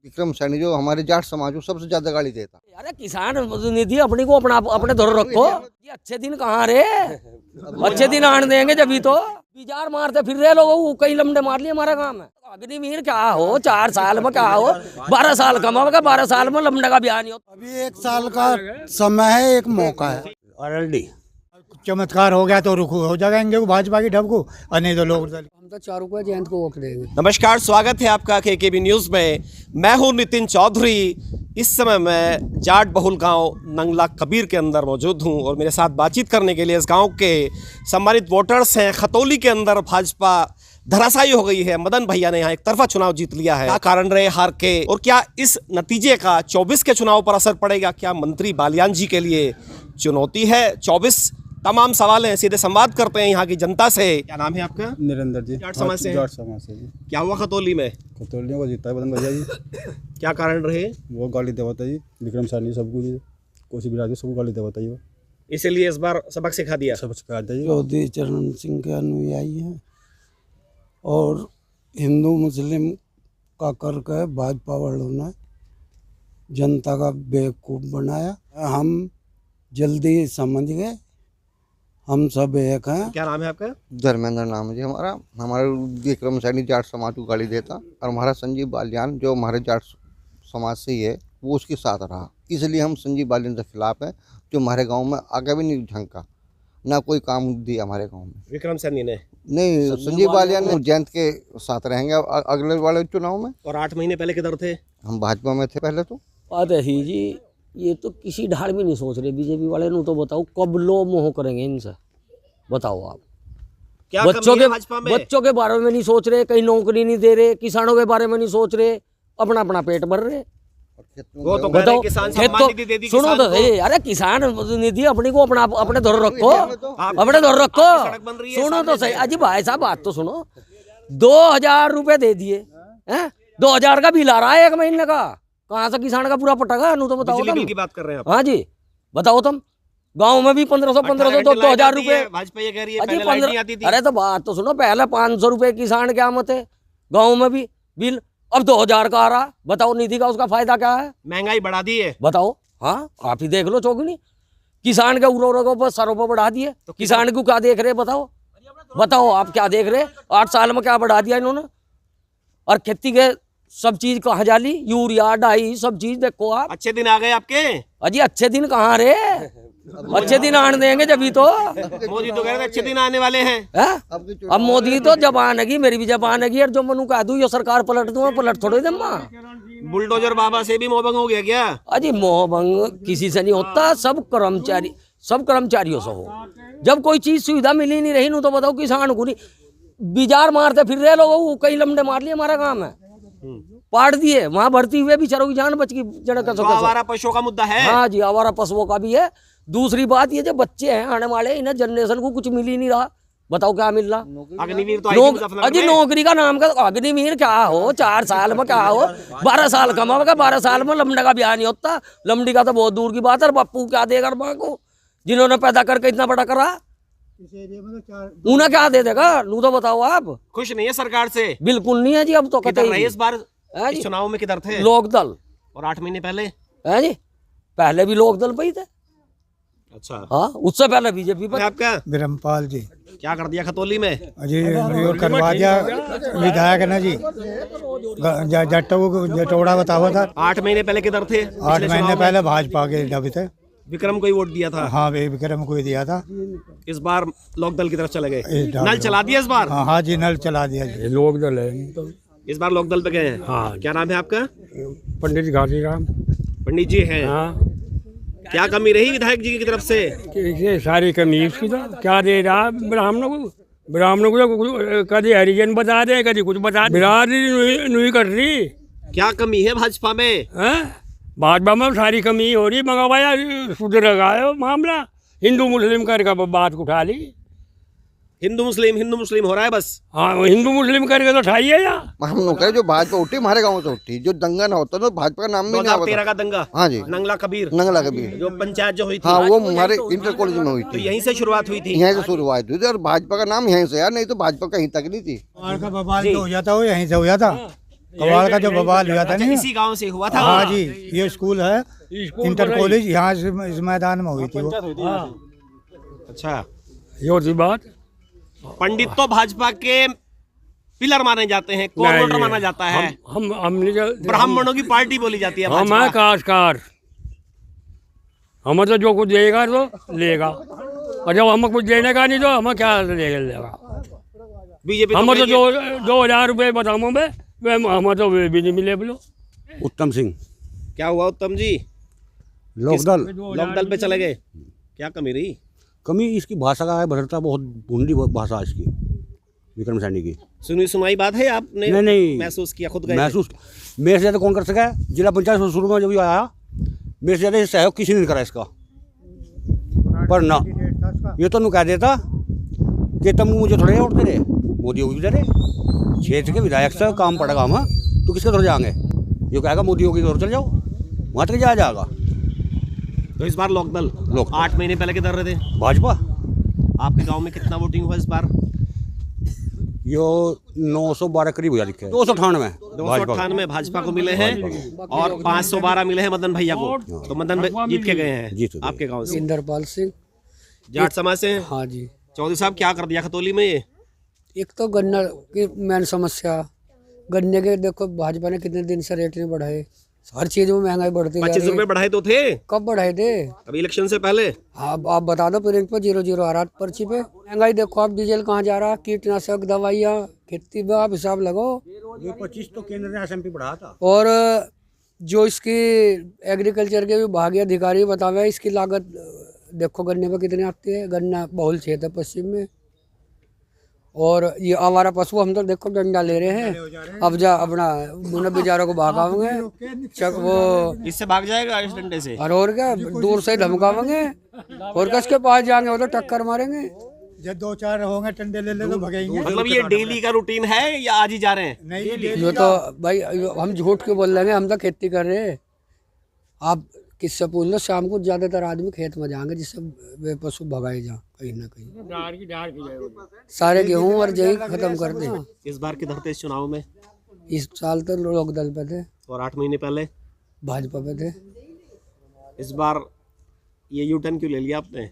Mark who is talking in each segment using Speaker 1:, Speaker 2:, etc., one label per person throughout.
Speaker 1: विक्रम सैनी जो हमारे जाट समाज को सबसे ज्यादा गाली देता।
Speaker 2: अरे किसान निधि अपनी को अपने धर रखो। ये अच्छे दिन कहाँ रे? अच्छे दिन आने देंगे जब तो बिजार मारते फिर रहे लोग। कई लमडे मार लिए हमारा काम है। अग्निवीर क्या हो 4 साल में क्या हो 12 साल कमाओगे 12 साल में लमडे का ब्याह नहीं होता।
Speaker 3: अभी 1 साल का समय है, एक मौका है।
Speaker 2: ऑलरेडी
Speaker 3: चमत्कार हो गया तो रुक हो जाएंगे भाजपा की ढबको और नहीं तो लोग
Speaker 2: हम तो 4 रुपये जयंत को वोट देंगे।
Speaker 4: नमस्कार, स्वागत है आपका केकेबी न्यूज में। मैं हूं नितिन चौधरी। इस समय मैं जाट बहुल गांव नंगला कबीर के अंदर मौजूद हूं और मेरे साथ बातचीत करने के लिए इस गांव के सम्मानित वोटर्स हैं। खतौली के अंदर भाजपा धराशायी हो गई है। मदन भैया ने यहाँ एक तरफा चुनाव जीत लिया है। क्या कारण रहे हार के और क्या इस नतीजे का 24 के चुनाव पर असर पड़ेगा? क्या मंत्री बालियान जी के लिए चुनौती है? 24 तमाम सवाल हैं। सीधे संवाद करते हैं यहाँ की जनता से। क्या नाम है आपका?
Speaker 5: निरंदर जी।
Speaker 4: जाट समाज से?
Speaker 5: जाट समाज से जी।
Speaker 4: क्या हुआ खतौली में?
Speaker 5: खतौलियों को जीता है मदन भैया जी।
Speaker 4: क्या कारण रहे?
Speaker 5: वो गाली देवता जी, विक्रम सैनी सबको जी, कोसी बिराजी सबको गाली देवता जी। वो
Speaker 4: इसीलिए इस बार सबक सिखा दिया।
Speaker 5: सब सिखा दिया जी।
Speaker 3: चौधरी चरण सिंह के अनुयायी हैं और हिंदू मुस्लिम का करके भाजपा वालों ने जनता का बेवकूफ़ बनाया। हम जल्दी समझ गए, हम सब एक हैं।
Speaker 4: क्या नाम है आपका?
Speaker 1: धर्मेंद्र नाम है जी हमारा विक्रम सैनी जाट समाज को गाली देता और हमारा संजीव बालियान जो हमारे जाट समाज से ही है वो उसके साथ रहा। इसलिए हम संजीव बालियान के खिलाफ हैं जो हमारे गांव में आगे भी नहीं झंका, ना कोई काम दिया हमारे गांव में।
Speaker 4: विक्रम सैनी ने
Speaker 1: नहीं, संजीव बालियान जयंत के साथ रहेंगे अगले वाले चुनाव में।
Speaker 4: और 8 महीने पहले किधर थे?
Speaker 1: हम भाजपा में थे पहले तो।
Speaker 2: अरे ही जी, ये तो किसी ढाल भी नहीं सोच रहे बीजेपी वाले। नु तो बताओ कब लो मोह करेंगे इनसे, बताओ आप।
Speaker 4: क्या
Speaker 2: बच्चों
Speaker 4: कमी है भाजपा में?
Speaker 2: बच्चों के बारे में नहीं सोच रहे, कहीं नौकरी नहीं दे रहे, किसानों के बारे में नहीं सोच रहे, अपना अपना पेट भर रहे।
Speaker 4: वो तो
Speaker 2: बताओ
Speaker 4: किसान
Speaker 2: खेत
Speaker 4: सम्मान निधि दे दी
Speaker 2: सुनो तो
Speaker 4: किसान को।
Speaker 2: अरे किसान निधि अपनी को अपने धर रखो, अपने धर रखो।
Speaker 4: सड़क बन रही है
Speaker 2: सुनो
Speaker 4: सामने
Speaker 2: तो सही
Speaker 4: से।
Speaker 2: अजी भाई साहब, बात तो सुनो। 2000 रुपए दे दिए हैं, 2000 का बिल आ रहा है 1 महीने का। कहाँ से किसान का पूरा पटका? नु तो बताओ
Speaker 4: बिजली बिल
Speaker 2: तुम।
Speaker 4: की बात कर रहे हैं आप?
Speaker 2: हाँ जी, बताओ तुम। गाँव में भी 1500 तो 2000 रुपए।
Speaker 4: भाजपा ये कह रही है
Speaker 2: अजी
Speaker 4: पहले लाइट नहीं आती थी।
Speaker 2: अरे तो बात तो सुनो, पहले 500 रुपए किसान क्या मत है गाँव में भी बिल, अब 2000 का आ रहा। बताओ निधि का उसका फायदा क्या है?
Speaker 4: महंगाई बढ़ा दी है।
Speaker 2: बताओ। हाँ आप ही देख लो चौगनी, किसान के उर्वरकों पर सरों पर बढ़ा दिए। तो किसान को क्या देख रहे? बताओ बताओ आप क्या देख रहे? 8 साल में क्या बढ़ा दिया इन्होंने? और खेती के सब चीज कहाँ जाली, यूरिया डाई सब चीज देखो आप।
Speaker 4: अच्छे दिन आ गए आपके।
Speaker 2: अजी अच्छे दिन कहाँ रे? अच्छे दिन आने देंगे जब तो।
Speaker 4: मोदी तो कह रहे थे अच्छे दिन आने वाले हैं।
Speaker 2: अब मोदी तो जबान है, मेरी भी जबान है। और जो मनु कह दूं ये सरकार पलट दूंगा, पलट थोड़े दूंगा।
Speaker 4: बुलडोजर बाबा से भी मोहभंग हो गया क्या?
Speaker 2: अजी मोहभंग किसी से नहीं होता, सब कर्मचारियों से हो। जब कोई चीज सुविधा मिली नहीं रही नु तो बताओ किसान को नहीं बिजार मारते फिर रहे लोग। कई लमडे मार लिए हमारा काम है, पाट दिए। वहां भर्ती हुए बेचारों की जान बच गई।
Speaker 4: तो आवारा पशुओं का मुद्दा है।
Speaker 2: हाँ जी, आवारा पशुओं का भी है। दूसरी बात ये जो बच्चे हैं आने वाले, इन्हें जनरेशन को कुछ मिल ही नहीं रहा। बताओ क्या मिल रहा?
Speaker 4: अग्निवीर तो आई थी मुजफ्फरनगर
Speaker 2: अजी
Speaker 4: में।
Speaker 2: नौकरी का नाम का अग्निवीर क्या हो 4 साल में क्या हो 12 साल कमाओगे 12 साल में लमडे का ब्याह नहीं होता। लमडी का तो बहुत दूर की बात है। पप्पू क्या देगा माँ को, जिन्होंने पैदा करके इतना बड़ा करा? उन्हें क्या दे देगा? नू तो बताओ आप।
Speaker 4: खुश नहीं है सरकार से?
Speaker 2: बिल्कुल नहीं है जी। अब तो
Speaker 4: किधर रहे इस बार
Speaker 2: है जी?
Speaker 4: इस चुनाव में किधर थे?
Speaker 2: लोकदल।
Speaker 4: और 8 महीने पहले?
Speaker 2: है जी, पहले भी लोकदल पे ही थे।
Speaker 4: अच्छा,
Speaker 2: हाँ उससे पहले बीजेपी पर।
Speaker 4: आपका
Speaker 3: बिरमपाल जी।
Speaker 4: क्या कर दिया खतौली में?
Speaker 3: अजी करवा दिया विधायक ने जी। जट्टो को जटोड़ा बतावा था।
Speaker 4: 8 महीने पहले किधर थे?
Speaker 3: 8 महीने पहले भाजपा के डब थे।
Speaker 4: विक्रम को ही वोट दिया था।
Speaker 3: हाँ विक्रम को ही दिया था।
Speaker 4: इस बार लोकदल की तरफ चले गए।
Speaker 3: इस
Speaker 4: नल चला दिया इस बार?
Speaker 3: हाँ जी, नल चला दिया जी।
Speaker 6: लोकदल है।
Speaker 4: इस बार लोकदल पे गए हैं।
Speaker 6: हाँ।
Speaker 4: क्या नाम है आपका?
Speaker 6: पंडित घासीराम।
Speaker 4: पंडित जी हैं।
Speaker 6: हाँ,
Speaker 4: क्या कमी रही विधायक जी की तरफ से?
Speaker 6: ये सारी कमी उसकी तो क्या दे रहा ब्राह्मणों को तो कभी हरिजन बता दे, कभी कुछ बता दे। बिरादरी नहीं कर रही।
Speaker 4: क्या कमी है भाजपा में?
Speaker 6: हैं? भाजपा में सारी कमी हो रही। मंगवाया सुधर मामला, हिंदू मुस्लिम करके बात उठा ली।
Speaker 4: हिंदू मुस्लिम हो रहा है बस।
Speaker 6: हाँ, हिंदू मुस्लिम करके तो उठाइए या
Speaker 1: हम लोग कहे जो भाजपा उठी हमारे गाँव से उठी, जो दंगा ना होता तो भाजपा का नाम भी नहीं
Speaker 4: 2013
Speaker 1: आता।
Speaker 4: का दंगा।
Speaker 1: हाँ जी,
Speaker 4: नंगला कबीर
Speaker 1: नंगला कबीर
Speaker 4: जो पंचायत जो हुई थी।
Speaker 1: हाँ वो हमारे इंटर कॉलेज में हुई
Speaker 4: तो
Speaker 1: थी।
Speaker 4: यहीं से शुरुआत हुई थी।
Speaker 1: यहीं से शुरुआत हुई थी और भाजपा का नाम यहीं से यार, नहीं तो भाजपा कहीं तक नहीं थी।
Speaker 3: का बवाल तो हो जाता हो, यहीं से हो जाता।
Speaker 7: कबाड़ का जो बवाल हुआ था
Speaker 4: अच्छा,
Speaker 7: नहीं।
Speaker 4: इसी गांव से हुआ था।
Speaker 7: हाँ जी, ये स्कूल है
Speaker 6: स्कूल
Speaker 7: इंटर
Speaker 6: पर
Speaker 7: कॉलेज, यहाँ से इस मैदान में हुई थी वो।
Speaker 4: अच्छा,
Speaker 6: ये होती बात।
Speaker 4: पंडित तो भाजपा के पिलर माने जाते हैं, कोऑर्डिनेटर
Speaker 6: नहीं,
Speaker 4: माना जाता है,
Speaker 6: हमने
Speaker 4: ब्राह्मणों की पार्टी बोली जाती है
Speaker 6: हम है
Speaker 4: भाजपा।
Speaker 6: काशकार, हमें तो जो कुछ देगा तो लेगा, और जब हमें कुछ देने का नहीं तो हमें क्या लेगा।
Speaker 4: बीजेपी
Speaker 6: हमें तो
Speaker 4: कहेगी-
Speaker 6: 2,000 रुपये बताऊँ मैं, हमें तो वे भी नहीं मिले बोलो।
Speaker 8: उत्तम सिंह,
Speaker 4: क्या हुआ उत्तम जी?
Speaker 8: लोकदल।
Speaker 4: लोकदल पे चले गए, क्या कमी रही?
Speaker 8: कमी इसकी भाषा का है, भद्रता बहुत भूंडी भाषा है इसकी, विक्रम सैनी की।
Speaker 4: सुनी सुनाई बात है, आपने
Speaker 8: नहीं
Speaker 4: महसूस किया, खुद गए थे?
Speaker 8: महसूस मेरे से ज़्यादा कौन कर सका है? जिला पंचायत शुरू में जब ये आया, मेरे से ज़्यादा सहयोग किसी ने नहीं करा इसका। पर ना ये तो कह देता कि तुम मुझे थोड़े वोट दे रहे, मोदी योगी दे रहे, क्षेत्र के विधायक से काम पड़ेगा हम, तो किसके दौर जाएंगे? ये कहेगा मोदी योगी दौर चल जाओ, वहाँ तक जाएगा।
Speaker 4: तो इस बार लोकदल 8 महीने पहले किधर रहे थे?
Speaker 8: भाजपा
Speaker 4: आपके गांव में कितना वोटिंग हुआ इस बार?
Speaker 8: यो 912 करीब हो जा लिखे, 298
Speaker 4: 298 भाजपा को मिले हैं और 512 मिले हैं मदन भैया को। तो मदन भैया जीत के गए हैं
Speaker 8: जीत गए।
Speaker 4: आपके गांव से।
Speaker 9: इंद्रपाल सिंह।
Speaker 4: जाट समाज से हैं?
Speaker 9: हाँ जी।
Speaker 4: चौधरी साहब क्या कर दिया खतौली में ये?
Speaker 9: एक तो गन्ना की मेन समस्या, गन्ने के देखो भाजपा ने कितने दिन से रेट नहीं बढ़ाए, हर चीज में महंगाई बढ़ती जा
Speaker 4: 25
Speaker 9: रही है।
Speaker 4: रुपए बढ़ाए तो थे
Speaker 9: कब बढ़ाए थे?
Speaker 4: अभी इलेक्शन से पहले।
Speaker 9: हाँ आप बता दो, प्रिंट पर 00 आ रहा पर्ची पे। महंगाई देखो आप, डीजल कहाँ जा रहा, कीटनाशक दवाइयाँ, खेती में आप हिसाब लगाओ।
Speaker 8: ये 25 तो केंद्र ने एसएमपी बढ़ाया था।
Speaker 9: और जो इसकी एग्रीकल्चर के विभागीय अधिकारी बतावे, इसकी लागत देखो गन्ने पर कितनी आती है। गन्ना बहुल क्षेत्र है पश्चिम में, और ये आवारा पशु हम तो देखो डंडा ले रहे हैं। अब जा अपना उन्हें बेचारों को भागावेंगे, वो
Speaker 4: इससे भाग जाएगा इस डंडे से।
Speaker 9: और क्या दूर से धमकावेंगे, और किसके पास जाएंगे, वो तो टक्कर मारेंगे।
Speaker 7: जब 2-4 होंगे टंडे ले तो भगेंगे।
Speaker 4: मतलब ये डेली का रूटीन है या आज ही जा रहे हैं?
Speaker 7: नहीं,
Speaker 9: ये तो भाई हम झूठ क्यों बोल रहे हैं, हम तो खेती कर रहे हैं। आप किससे पूछ लो, शाम को ज्यादातर आदमी खेत में जाएंगे जिससे वे पशु भगाए जाए कहीं ना कहीं। सारे गेहूं और जई खत्म कर दे।
Speaker 4: इस बार किधर थे इस चुनाव में?
Speaker 9: इस साल तो लोकदल पे थे,
Speaker 4: और 8 महीने पहले
Speaker 9: भाजपा पे थे।
Speaker 4: इस बार ये यूटर्न क्यों ले लिया आपने?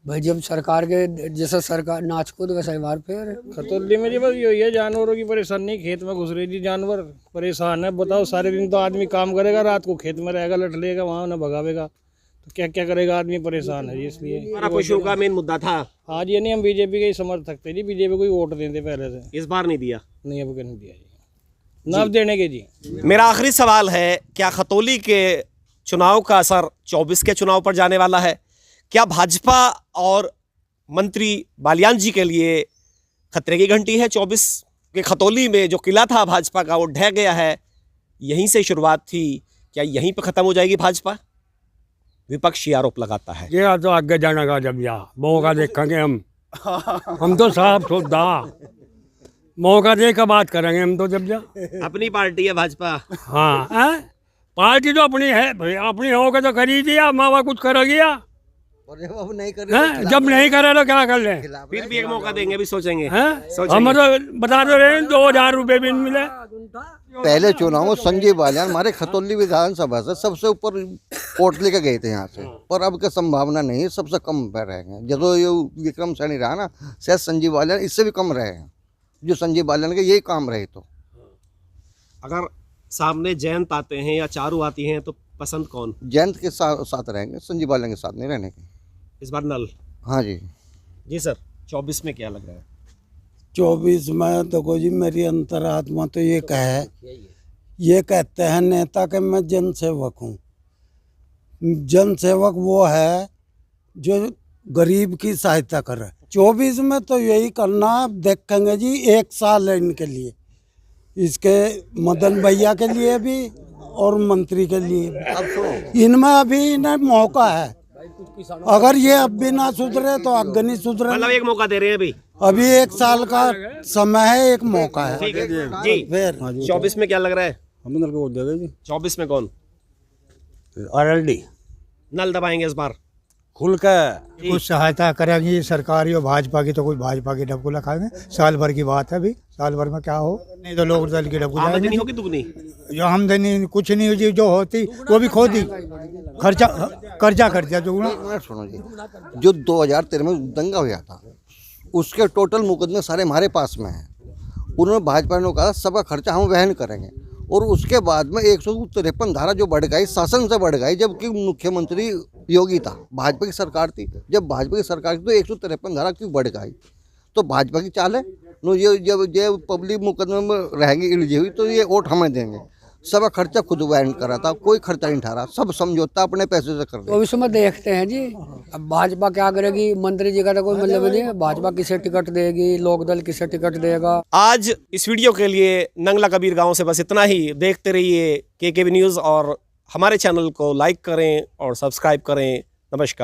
Speaker 9: भाई जब सरकार के जैसा सरकार नाच कूद वैसा ही बार फिर
Speaker 6: खतौली में जी बस यही है, जानवरों की परेशानी, खेत में घुस रही थी, जानवर परेशान है। बताओ सारे दिन तो आदमी काम करेगा, रात को खेत में रहेगा, लट लेगा, वहाँ न भगावेगा, तो क्या क्या करेगा आदमी, परेशान है जी। इसलिए
Speaker 4: हमारा पशुओं का मेन मुद्दा था।
Speaker 6: आज ये नहीं, हम बीजेपी के ही समर्थक थे जी, बीजेपी को ही वोट देते पहले से।
Speaker 4: इस बार नहीं दिया?
Speaker 6: नहीं, अब नहीं दिया जी, ना अब देने के जी।
Speaker 4: मेरा आखिरी सवाल है, क्या खतौली के चुनाव का असर 24 के चुनाव पर जाने वाला है? क्या भाजपा और मंत्री बालियान जी के लिए खतरे की घंटी है? 24 के खतौली में जो किला था भाजपा का वो ढह गया है, यहीं से शुरुआत थी, क्या यहीं पे खत्म हो जाएगी भाजपा? विपक्ष ये आरोप लगाता है।
Speaker 6: ये तो आगे जाने का जब या मौका देखेंगे हम तो साफ सुथरा मौका दे कर बात करेंगे हम तो जब जा।
Speaker 4: अपनी पार्टी है भाजपा।
Speaker 6: हाँ पार्टी तो अपनी है भाई, अपनी होगा तो खरीदी या मावा कुछ करोगी या
Speaker 1: और जब अब नहीं कर
Speaker 6: जब नहीं करे तो क्या कर ले?
Speaker 4: फिर भी एक मौका देंगे, भी सोचेंगे।
Speaker 6: हम तो बता दो रहे 2,000 रुपये भी नहीं मिले।
Speaker 1: पहले चुनाव में संजय बालियान हमारे खतौली विधानसभा से सबसे ऊपर वोट लेकर गए थे यहाँ से, पर अब का संभावना नहीं है, सबसे कम पे रहेंगे। जब ये विक्रम सैनी रहा ना, शायद संजय बालियान इससे भी कम रहे हैं, जो संजय बालियान के यही काम रहे। तो
Speaker 4: अगर सामने जयंत आते हैं या चारू आती हैं तो पसंद कौन?
Speaker 1: जयंत के साथ रहेंगे, संजय बालियान के साथ नहीं रहने के।
Speaker 4: इस बार नल।
Speaker 1: हाँ जी।
Speaker 4: जी सर, 24 में क्या लग रहा है?
Speaker 3: 24 में देखो जी, मेरी अंतरात्मा तो ये कहते हैं नेता के मैं जनसेवक हूँ। जनसेवक वो है जो गरीब की सहायता करे। 24 में तो यही करना देखेंगे जी, 1 साल है इनके लिए, इसके मदन भैया के लिए भी और मंत्री के लिए भी। इनमें अभी इन्हें मौका है, अगर ये अब भी ना सुधरे तो आगे नहीं सुधरे।
Speaker 4: मतलब एक मौका दे रहे हैं
Speaker 3: अभी 1 साल का समय है, एक मौका है।
Speaker 4: ठीक है जी।
Speaker 3: फिर
Speaker 4: 24 में क्या लग रहा है?
Speaker 5: हमने नल को वोट दिया जी।
Speaker 4: 24 में कौन
Speaker 8: RLD
Speaker 4: नल दबाएंगे इस बार?
Speaker 8: खुल के
Speaker 7: कुछ सहायता करेंगी सरकारी और भाजपा की, तो कोई भाजपा की डबकुला खाएंगे। साल भर की बात है, अभी साल भर में क्या हो, नहीं तो लोक दल की डबकुला
Speaker 4: आमदनी होगी दुगनी।
Speaker 7: जो आमदनी कुछ नहीं हुई, जो होती वो भी खो दी, खर्चा कर्जा कर दिया जो।
Speaker 1: एक मिनट सुनो जी, जो 2013 में दंगा हुआ था उसके टोटल मुकदमे सारे हमारे पास में हैं। उन्होंने भाजपा ने कहा सबका खर्चा हम वहन करेंगे, और उसके बाद में 153 धारा जो बढ़ गई, शासन से बढ़ गई, जबकि मुख्यमंत्री योगी था, भाजपा की सरकार थी। जब भाजपा की सरकार थी तो 153 धारा क्यों बढ़ गई? तो भाजपा की चाल है। नो ये जब ये पब्लिक मुकदमे में रहेंगी इलझी हुई तो ये वोट हमें देंगे। सबका खर्चा खुद वहन करा था, कोई खर्चा नहीं ठहरा, सब समझौता अपने पैसे से कर
Speaker 9: तो
Speaker 1: रहे।
Speaker 9: इस समय देखते हैं जी, अब भाजपा क्या करेगी, मंत्री जी का तो कोई मतलब नहीं है, भाजपा किसे टिकट देगी, लोकदल किसे टिकट देगा।
Speaker 4: आज इस वीडियो के लिए नंगला कबीर गांव से बस इतना ही। देखते रहिए केकेबी न्यूज़ और हमारे चैनल को लाइक करें और सब्सक्राइब करें। नमस्कार।